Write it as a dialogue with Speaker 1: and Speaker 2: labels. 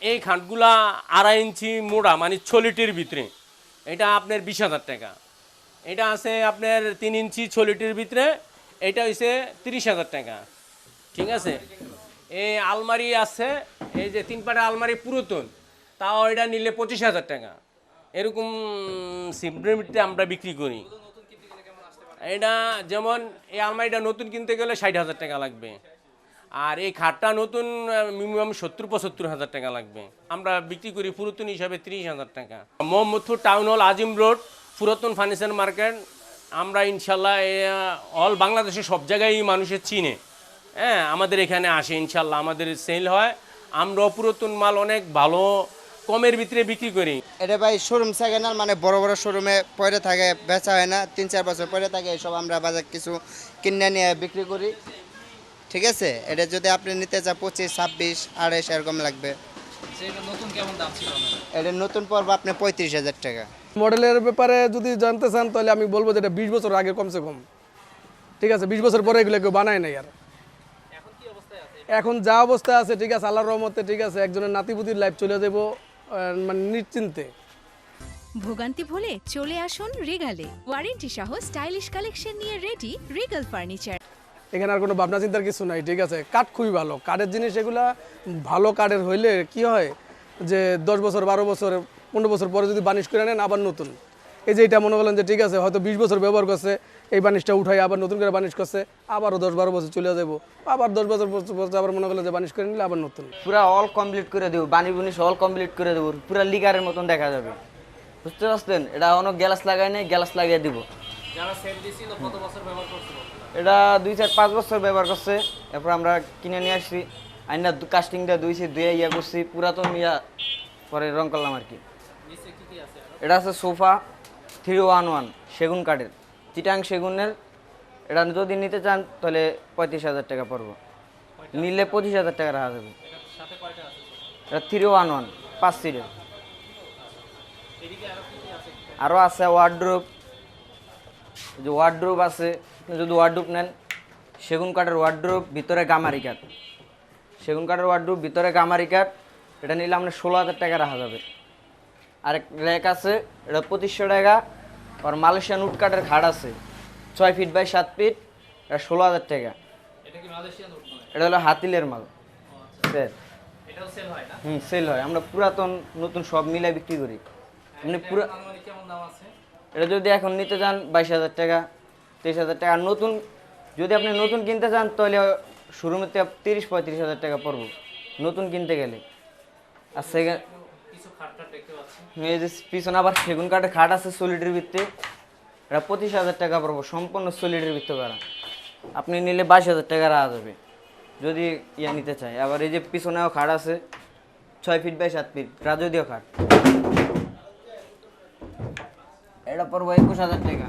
Speaker 1: এই খাটগুলা 2.5 ইঞ্চি মোড়া মানে 6 লিটির ভিতরে, এটা আপনার 20,000 টাকা। এটা আছে আপনার 3 ইঞ্চি 6 লিটির ভিতরে, এটা হইছে 30,000 টাকা। ঠিক আছে, এই আলমারি আছে, এই যে 3 পাটের আলমারি পুরাতন, তাও এটা নিলে 25,000 টাকা। এরকম সিম্পলিতে আমরা বিক্রি করি। এটা যেমন এই আলমারিটা নতুন কিনতে গেলে 60,000 টাকা লাগবে, আর এই খাটটা নতুন মিনিমাম 70-75,000 টাকা লাগবে। আমরা বিক্রি করি পুরাতন হিসাবে 30,000 টাকা। মোহাম্মদপুর টাউন হল, আজিম রোড, পুরাতন ফার্নিচার মার্কেট। আমরা ইনশাল্লাহ অল বাংলাদেশে সব জায়গায় মানুষের চিনে, হ্যাঁ, আমাদের এখানে আসে ইনশাল্লাহ, আমাদের সেল হয়। আমরা পুরাতন মাল অনেক ভালো কমের ভিতরে বিক্রি করি।
Speaker 2: এটা ভাই শোরুম সেকেন্ড হ্যান্ড, মানে বড় বড় শোরুমে পরে থাকে, বেচা হয় না, 3-4 বছর পরে থাকে, এসব আমরা বাজার কিছু কিনে নিয়ে বিক্রি করি। ঠিক আছে, এটা যদি আপনি নিতে চান 25, 26, 28 এরকম লাগবে। এটা নতুন পড়বে আপনি 35,000 টাকা।
Speaker 3: মডেলের ব্যাপারে যদি জানতে চান তাহলে আমি বলবো যে এটা 20 বছর আগে কমসে কম। ঠিক আছে, 20 বছর পরে এগুলো কেউ বানায় নাই। আর এখন যা অবস্থা আছে, ঠিক আছে, আল্লাহর রহমতে, ঠিক আছে, একজনের নাতিপুতির লাইফ চলে যাবো মানে নিশ্চিন্তে।
Speaker 4: ভোগান্তি ভুলে চলে আসুন রিগালে, ওয়ারেন্টি সহ স্টাইলিশ কালেকশন নিয়ে রেডি রিগাল ফার্নিচার।
Speaker 3: এখানে আর কোনো ভাবনা চিন্তার কিছু নাই। ঠিক আছে, কাঠ খুবই ভালো, কাঠের জিনিস এগুলা ভালো কাঠের হইলে কি হয় যে 10 বছর 12 বছর 15 বছর পরে যদি বানিশ করে নেন আবার নতুন। এই যে এটা মনে করলেন যে ঠিক আছে হয়তো 20 বছর ব্যবহার করছে, এই বানিশটা উঠাই আবার নতুন করে বানিশ করছে, আবারও 10-12 বছর চলে যাবো, আবার 10 বছর আবার মনে করলেন যে বানিশ করে নিলে আবার নতুন।
Speaker 5: পুরা অল কমপ্লিট করে দেবো, বানি বুনিশ অল কমপ্লিট করে দেবো, পুরা লিগারের মতন দেখা যাবে। বুঝতে পারছেন? এটা অনেক গ্যালাস লাগাই নাই, গ্যালাস লাগিয়ে দিব। এটা 2-4-5 বছর ব্যবহার করছে, এরপর আমরা কিনে নিয়ে আসছি, আইনা কাস্টিংটা ধুয়ে ইয়া করছি, পুরাতন ইয়া পরে রং করলাম আর কি। এটা আছে সোফা 311 সেগুন কাঠের, চিটাং সেগুনের। এটা যদি নিতে চান তাহলে 35,000 টাকা পড়বো, নিলে 25,000 টাকা রাখা যাবে। এটা 311 5 সিটের। আরও আছে ওয়ার্ড্রোব, যে ওয়ার্ড্রোব আছে, যদি ওয়ার্ড্রোব নেন, সেগুন কাঠের ওয়ার্ড্রোব, ভিতরে গামারি কাঠ, সেগুন কাঠের ওয়ার্ড্রোব, ভিতরে গামারি কাঠ। এটা নিলে আপনার 16,000 টাকা রাখা যাবে। আরেক র্যাক আছে, এটা 2500 টাকা। আর মালয়েশিয়ান উড কাঠের খাট আছে 6 ফিট বাই 7 ফিট, এটা 16,000 টাকা। এটা হলো হাতিলের মাল। সেল হয়, আমরা পুরাতন নতুন সব মিলাই বিক্রি করি। মানে পুরো এটা যদি এখন নিতে চান 22,000 টাকা, 23,000 টাকা। আর নতুন যদি আপনি নতুন কিনতে চান তাহলে শোরুমেতে 30-35,000 টাকা পড়বো নতুন কিনতে গেলে। আর সেকেন্ড এই যে পিছনে আবার সেগুন কাঠের খাট আছে সলিডের ভিত্তি, এটা 25,000 টাকা পড়বো, সম্পূর্ণ সলিডের ভিত্তি করা। আপনি নিলে 22,000 টাকা রাখা যাবে যদি ইয়া নিতে চাই। আবার এই যে পিছনেও খাট আছে 6 ফিট বাই 7 ফিট, রাজকীয় খাট, এটা পড়বো 21,000 টাকা।